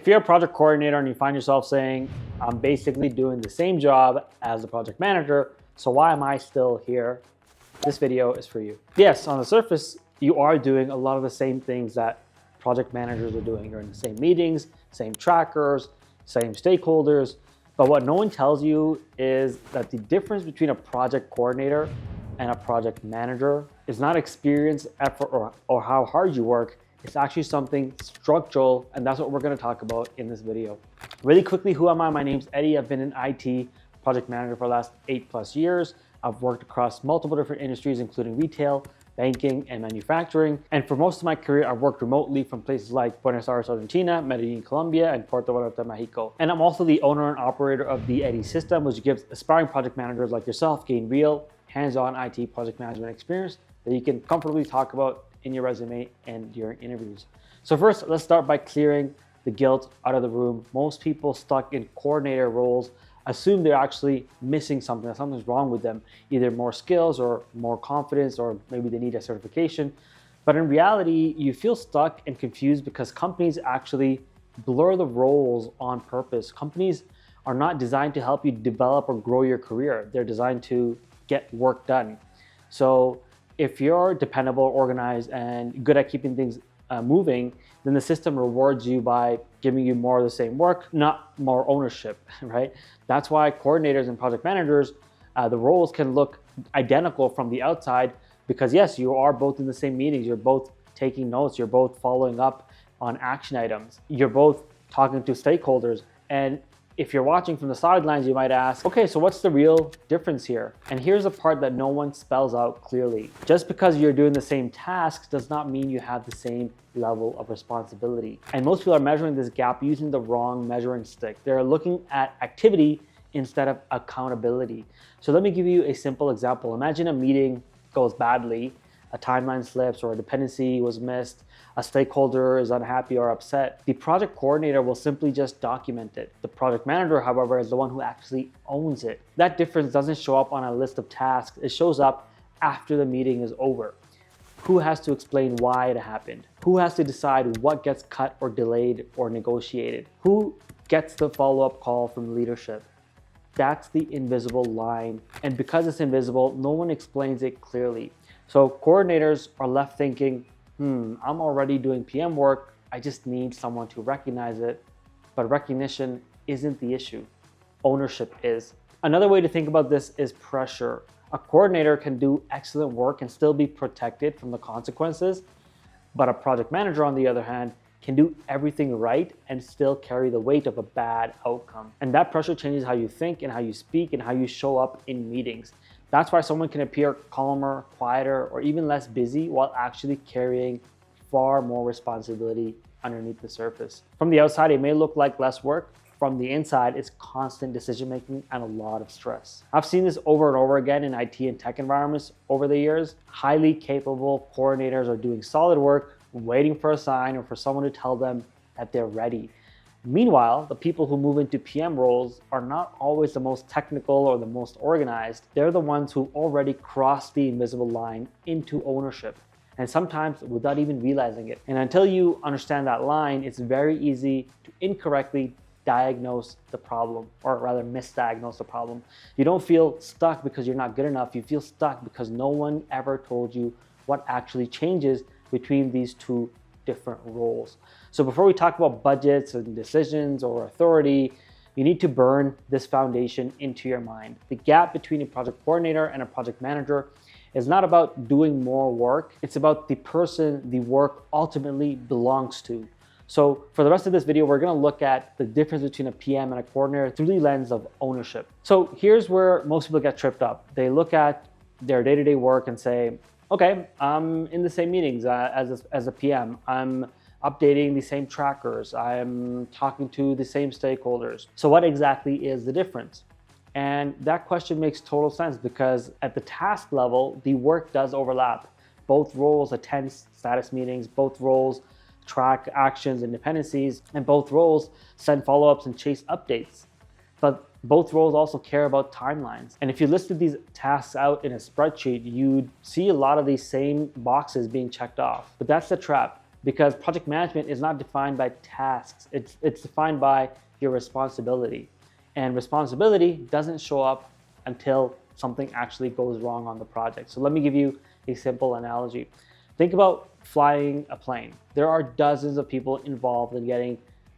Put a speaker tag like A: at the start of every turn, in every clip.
A: If you're a project coordinator and you find yourself saying, I'm basically doing the same job as the project manager, so why am I still here? This video is for you. Yes, on the surface, you are doing a lot of the same things that project managers are doing. You're in the same meetings, same trackers, same stakeholders. But what no one tells you is that the difference between a project coordinator and a project manager is not experience, effort, or how hard you work. It's actually something structural, and that's what we're going to talk about in this video. Really quickly, who am I? My name's Eddie. I've been in IT project manager for the last 8+ years. I've worked across multiple different industries, including retail, banking, and manufacturing. And for most of my career, I've worked remotely from places like Buenos Aires, Argentina, Medellin, Colombia, and Puerto Vallarta, Mexico. And I'm also the owner and operator of the Eddie system, which gives aspiring project managers like yourself gain real, hands-on IT project management experience that you can comfortably talk about in your resume and during interviews. So first, let's start by clearing the guilt out of the room. Most people stuck in coordinator roles assume they're actually missing something, that something's wrong with them, either more skills or more confidence, or maybe they need a certification. But in reality, you feel stuck and confused because companies actually blur the roles on purpose. Companies are not designed to help you develop or grow your career. They're designed to get work done. So if you're dependable, organized, and good at keeping things moving, then the system rewards you by giving you more of the same work, not more ownership, right? That's why coordinators and project managers, the roles can look identical from the outside because yes, you are both in the same meetings, you're both taking notes, you're both following up on action items, you're both talking to stakeholders. And if you're watching from the sidelines, you might ask, okay, so what's the real difference here? And here's the part that no one spells out clearly. Just because you're doing the same tasks does not mean you have the same level of responsibility. And most people are measuring this gap using the wrong measuring stick. They're looking at activity instead of accountability. So let me give you a simple example. Imagine a meeting goes badly, a timeline slips or a dependency was missed, a stakeholder is unhappy or upset. The project coordinator will simply just document it. The project manager, however, is the one who actually owns it. That difference doesn't show up on a list of tasks. It shows up after the meeting is over. Who has to explain why it happened? Who has to decide what gets cut or delayed or negotiated? Who gets the follow-up call from leadership? That's the invisible line. And because it's invisible, no one explains it clearly. So coordinators are left thinking, I'm already doing PM work. I just need someone to recognize it. But recognition isn't the issue. Ownership is. Another way to think about this is pressure. A coordinator can do excellent work and still be protected from the consequences. But a project manager, on the other hand, can do everything right and still carry the weight of a bad outcome. And that pressure changes how you think and how you speak and how you show up in meetings. That's why someone can appear calmer, quieter, or even less busy while actually carrying far more responsibility underneath the surface. From the outside, it may look like less work. From the inside, it's constant decision-making and a lot of stress. I've seen this over and over again in IT and tech environments over the years. Highly capable coordinators are doing solid work, waiting for a sign or for someone to tell them that they're ready. Meanwhile, the people who move into PM roles are not always the most technical or the most organized. They're the ones who already crossed the invisible line into ownership, and sometimes without even realizing it. And until you understand that line, it's very easy to incorrectly diagnose the problem, or rather misdiagnose the problem. You don't feel stuck because you're not good enough. You feel stuck because no one ever told you what actually changes between these two different roles. So before we talk about budgets and decisions or authority, you need to burn this foundation into your mind. The gap between a project coordinator and a project manager is not about doing more work. It's about the person the work ultimately belongs to. So for the rest of this video, we're gonna look at the difference between a PM and a coordinator through the lens of ownership. So here's where most people get tripped up. They look at their day-to-day work and say, okay, I'm in the same meetings as a PM. I'm updating the same trackers. I'm talking to the same stakeholders. So what exactly is the difference? And that question makes total sense because at the task level, the work does overlap. Both roles attend status meetings, both roles track actions and dependencies, and both roles send follow-ups and chase updates. But both roles also care about timelines. And if you listed these tasks out in a spreadsheet, you'd see a lot of these same boxes being checked off. But that's the trap. because project management is not defined by tasks. It's defined by your responsibility. And responsibility doesn't show up until something actually goes wrong on the project. So let me give you a simple analogy. Think about flying a plane. There are dozens of people involved in getting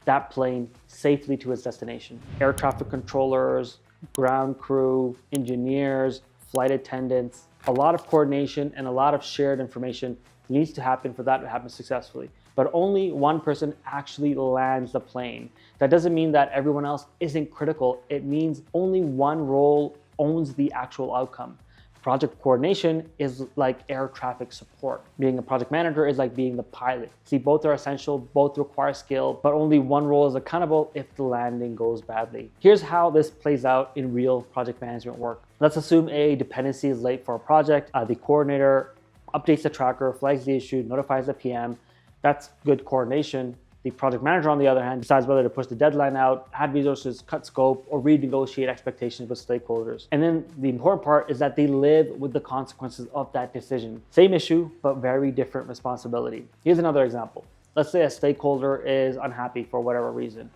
A: that plane safely to its destination. Air traffic controllers, ground crew, engineers, flight attendants. A lot of coordination and a lot of shared information needs to happen for that to happen successfully. But only one person actually lands the plane. That doesn't mean that everyone else isn't critical. It means only one role owns the actual outcome. Project coordination is like air traffic support. Being a project manager is like being the pilot. See, both are essential, both require skill, but only one role is accountable if the landing goes badly. Here's how this plays out in real project management work. Let's assume a dependency is late for a project. The coordinator updates the tracker, flags the issue, notifies the PM. That's good coordination. The project manager, on the other hand, decides whether to push the deadline out, add resources, cut scope, or renegotiate expectations with stakeholders. And then the important part is that they live with the consequences of that decision. Same issue, but very different responsibility. Here's another example. Let's say a stakeholder is unhappy for whatever reason.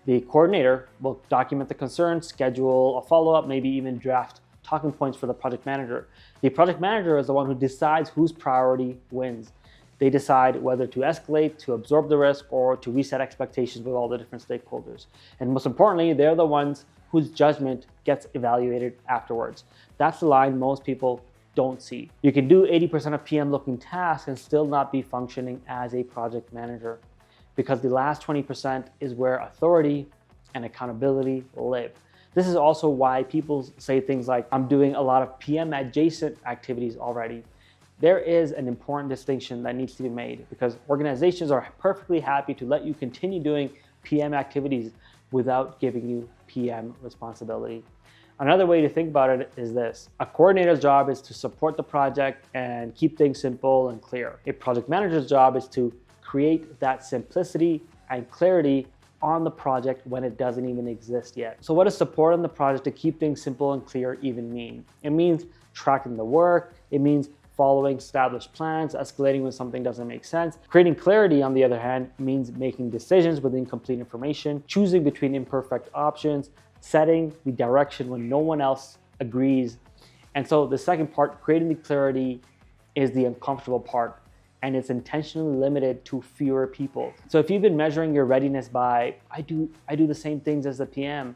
A: The coordinator will document the concern, schedule a follow-up, maybe even draft talking points for the project manager. The project manager is the one who decides whose priority wins. They decide whether to escalate, to absorb the risk, or to reset expectations with all the different stakeholders. And most importantly, they're the ones whose judgment gets evaluated afterwards. That's the line most people don't see. You can do 80% of PM looking tasks and still not be functioning as a project manager, because the last 20% is where authority and accountability live. This is also why people say things like, I'm doing a lot of PM adjacent activities already. There is an important distinction that needs to be made, because organizations are perfectly happy to let you continue doing PM activities without giving you PM responsibility. Another way to think about it is this. A coordinator's job is to support the project and keep things simple and clear. A project manager's job is to create that simplicity and clarity on the project when it doesn't even exist yet. So what does support on the project to keep things simple and clear even mean? It means tracking the work. It means following established plans, escalating when something doesn't make sense. Creating clarity, on the other hand, means making decisions with incomplete information, choosing between imperfect options, setting the direction when no one else agrees. And so the second part, creating the clarity, is the uncomfortable part, and it's intentionally limited to fewer people. So if you've been measuring your readiness by, I do the same things as the PM,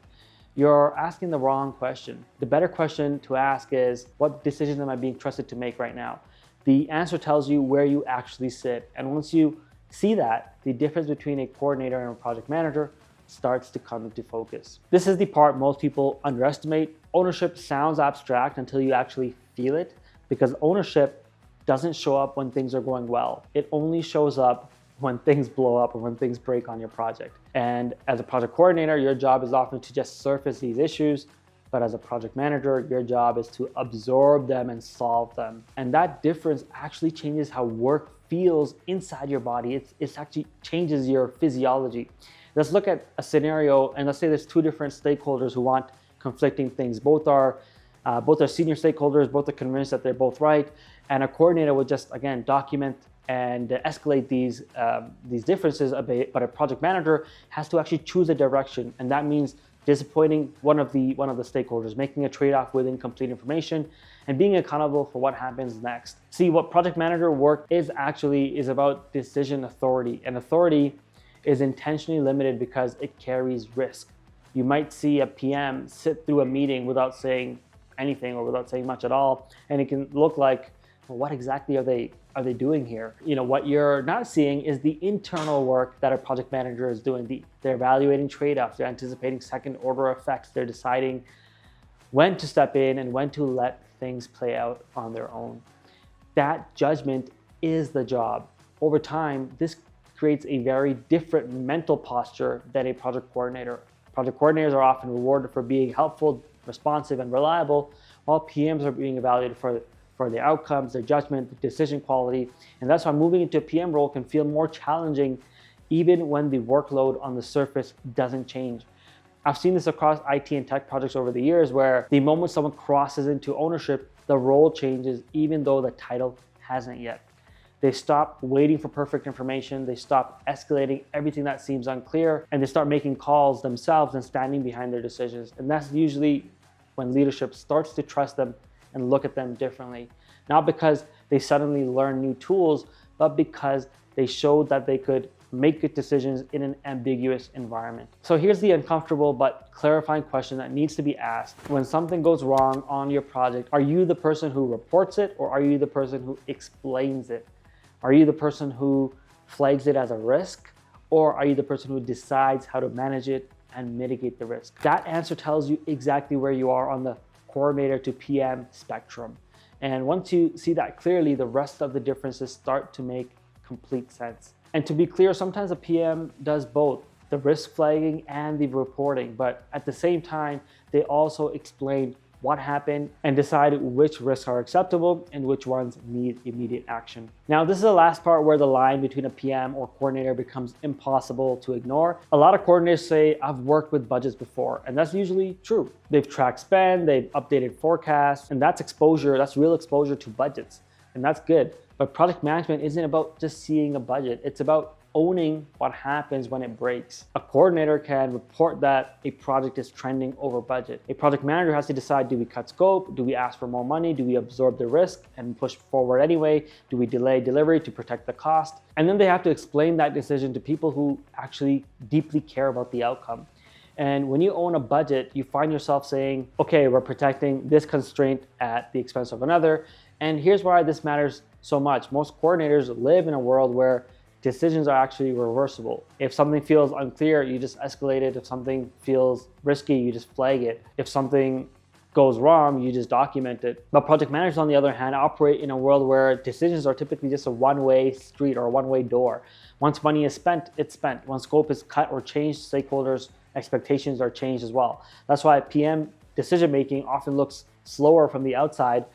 A: you're asking the wrong question. The better question to ask is, what decisions am I being trusted to make right now? The answer tells you where you actually sit. And once you see that, the difference between a coordinator and a project manager starts to come into focus. This is the part most people underestimate. Ownership sounds abstract until you actually feel it, because ownership doesn't show up when things are going well. It only shows up when things blow up or when things break on your project. And as a project coordinator, your job is often to just surface these issues, but as a project manager, your job is to absorb them and solve them. And that difference actually changes how work feels inside your body. It actually changes your physiology. Let's look at a scenario, and let's say there's two different stakeholders who want conflicting things. Both are senior stakeholders, both are convinced that they're both right, and a coordinator would just, again, document and escalate these differences a bit, but a project manager has to actually choose a direction, and that means disappointing one of the stakeholders, making a trade-off with incomplete information, and being accountable for what happens next. See, what project manager work is about decision authority, and authority is intentionally limited because it carries risk. You might see a PM sit through a meeting without saying anything or without saying much at all, and it can look like, well, what exactly are they doing here? What you're not seeing is the internal work that a project manager is doing. They're evaluating trade-offs, they're anticipating second-order effects, they're deciding when to step in and when to let things play out on their own. That judgment is the job. Over time, this creates a very different mental posture than a project coordinator. Project coordinators are often rewarded for being helpful, responsive, and reliable, while PMs are being evaluated for their outcomes, their judgment, the decision quality. And that's why moving into a PM role can feel more challenging even when the workload on the surface doesn't change. I've seen this across IT and tech projects over the years, where the moment someone crosses into ownership, the role changes even though the title hasn't yet. They stop waiting for perfect information. They stop escalating everything that seems unclear, and they start making calls themselves and standing behind their decisions. And that's usually when leadership starts to trust them and look at them differently. Not because they suddenly learn new tools, but because they showed that they could make good decisions in an ambiguous environment. So here's the uncomfortable but clarifying question that needs to be asked. When something goes wrong on your project, are you the person who reports it, or are you the person who explains it? Are you the person who flags it as a risk, or are you the person who decides how to manage it and mitigate the risk? That answer tells you exactly where you are on the coordinator to PM spectrum. And once you see that clearly, the rest of the differences start to make complete sense. And to be clear, sometimes a PM does both, the risk flagging and the reporting, but at the same time, they also explain what happened and decide which risks are acceptable and which ones need immediate action. Now, this is the last part where the line between a PM or coordinator becomes impossible to ignore. A lot of coordinators say, I've worked with budgets before, and that's usually true. They've tracked spend, they've updated forecasts, and that's exposure, that's real exposure to budgets, and that's good. But project management isn't about just seeing a budget. It's about owning what happens when it breaks. A coordinator can report that a project is trending over budget. A project manager has to decide, do we cut scope? Do we ask for more money? Do we absorb the risk and push forward anyway? Do we delay delivery to protect the cost? And then they have to explain that decision to people who actually deeply care about the outcome. And when you own a budget, you find yourself saying, okay, we're protecting this constraint at the expense of another. And here's why this matters so much. Most coordinators live in a world where decisions are actually reversible. If something feels unclear, you just escalate it. If something feels risky, you just flag it. If something goes wrong, you just document it. But project managers, on the other hand, operate in a world where decisions are typically just a one-way street or a one-way door. Once money is spent, it's spent. Once scope is cut or changed, stakeholders' expectations are changed as well. That's why PM decision-making often looks slower from the outside.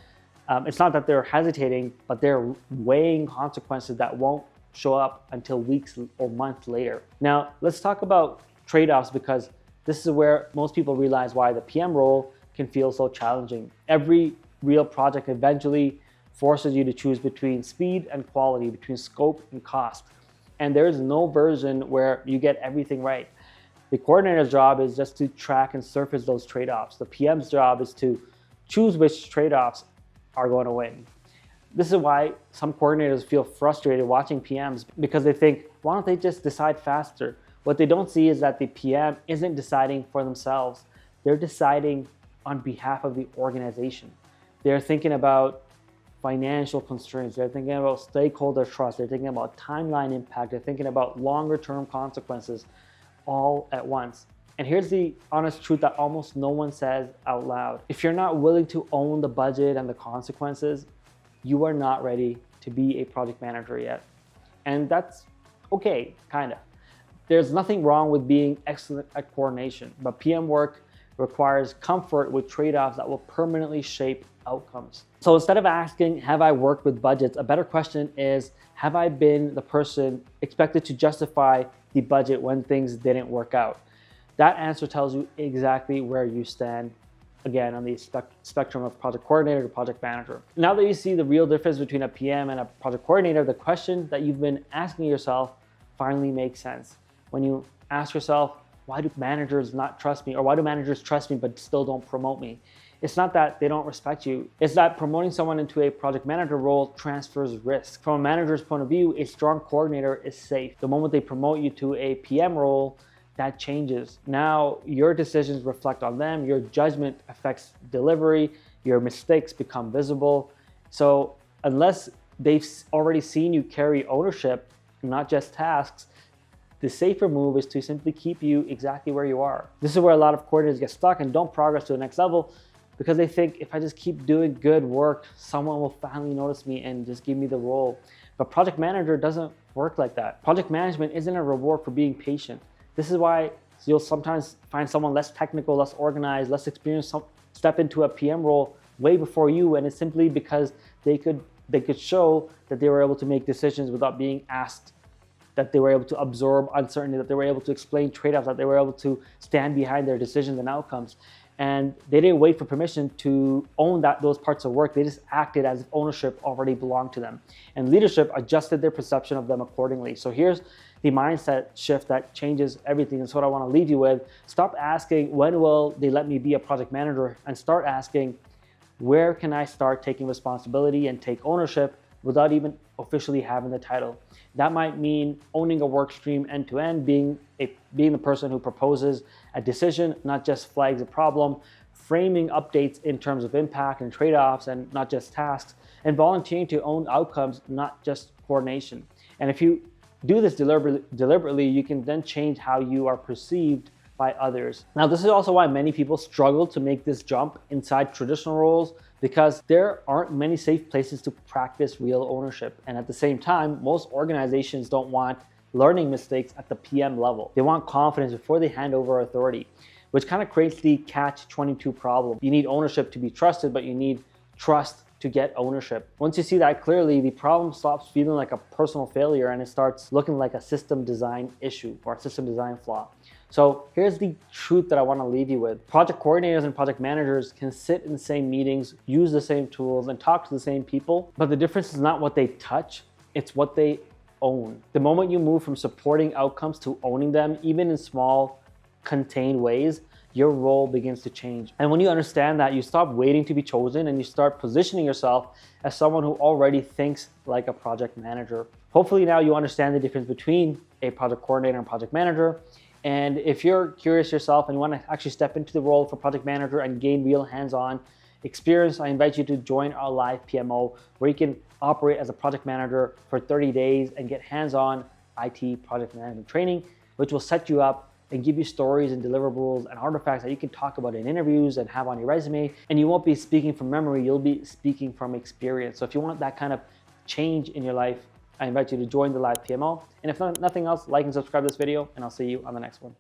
A: It's not that they're hesitating, but they're weighing consequences that won't show up until weeks or months later. Now, let's talk about trade-offs, because this is where most people realize why the PM role can feel so challenging. Every real project eventually forces you to choose between speed and quality, between scope and cost. And there is no version where you get everything right. The coordinator's job is just to track and surface those trade-offs. The PM's job is to choose which trade-offs are going to win. This is why some coordinators feel frustrated watching PMs, because they think, why don't they just decide faster? What they don't see is that the PM isn't deciding for themselves. They're deciding on behalf of the organization. They're thinking about financial constraints. They're thinking about stakeholder trust. They're thinking about timeline impact. They're thinking about longer term consequences all at once. And here's the honest truth that almost no one says out loud. If you're not willing to own the budget and the consequences, you are not ready to be a project manager yet. And that's okay, kind of. There's nothing wrong with being excellent at coordination, but PM work requires comfort with trade-offs that will permanently shape outcomes. So instead of asking, have I worked with budgets, a better question is, have I been the person expected to justify the budget when things didn't work out? That answer tells you exactly where you stand, again, on the spectrum of project coordinator to project manager. Now that you see the real difference between a PM and a project coordinator, the question that you've been asking yourself finally makes sense. When you ask yourself, why do managers not trust me? Or why do managers trust me but still don't promote me? It's not that they don't respect you. It's that promoting someone into a project manager role transfers risk. From a manager's point of view, a strong coordinator is safe. The moment they promote you to a PM role, that changes. Now your decisions reflect on them, your judgment affects delivery, your mistakes become visible. So unless they've already seen you carry ownership, not just tasks, the safer move is to simply keep you exactly where you are. This is where a lot of coordinators get stuck and don't progress to the next level, because they think, if I just keep doing good work, someone will finally notice me and just give me the role. But project manager doesn't work like that. Project management isn't a reward for being patient. This is why you'll sometimes find someone less technical, less organized, less experienced step into a PM role way before you, and it's simply because they could show that they were able to make decisions without being asked, that they were able to absorb uncertainty, that they were able to explain trade-offs, that they were able to stand behind their decisions and outcomes. and they didn't wait for permission to own those parts of work. They just acted as if ownership already belonged to them. And leadership adjusted their perception of them accordingly. So here's the mindset shift that changes everything. And so what I want to leave you with, stop asking, when will they let me be a project manager? And start asking, where can I start taking responsibility and take ownership without even officially having the title? That might mean owning a work stream end to end, being the person who proposes a decision, not just flags a problem, framing updates in terms of impact and trade-offs and not just tasks, and volunteering to own outcomes, not just coordination. And if you do this deliberately, you can then change how you are perceived by others. Now, this is also why many people struggle to make this jump inside traditional roles, because there aren't many safe places to practice real ownership. And at the same time, most organizations don't want learning mistakes at the PM level. They want confidence before they hand over authority, which kind of creates the catch-22 problem. You need ownership to be trusted, but you need trust to get ownership. Once you see that clearly, the problem stops feeling like a personal failure and it starts looking like a system design issue or a system design flaw. So here's the truth that I want to leave you with. Project coordinators and project managers can sit in the same meetings, use the same tools, and talk to the same people, but the difference is not what they touch, it's what they own. The moment you move from supporting outcomes to owning them, even in small, contained ways, your role begins to change. And when you understand that, you stop waiting to be chosen and you start positioning yourself as someone who already thinks like a project manager. Hopefully now you understand the difference between a project coordinator and project manager. And if you're curious yourself and you want to actually step into the role for project manager and gain real hands-on experience, I invite you to join our live PMO, where you can operate as a project manager for 30 days and get hands-on IT project management training, which will set you up and give you stories and deliverables and artifacts that you can talk about in interviews and have on your resume. And you won't be speaking from memory, you'll be speaking from experience. So if you want that kind of change in your life, I invite you to join the live PMO. And if nothing else, like and subscribe to this video, and I'll see you on the next one.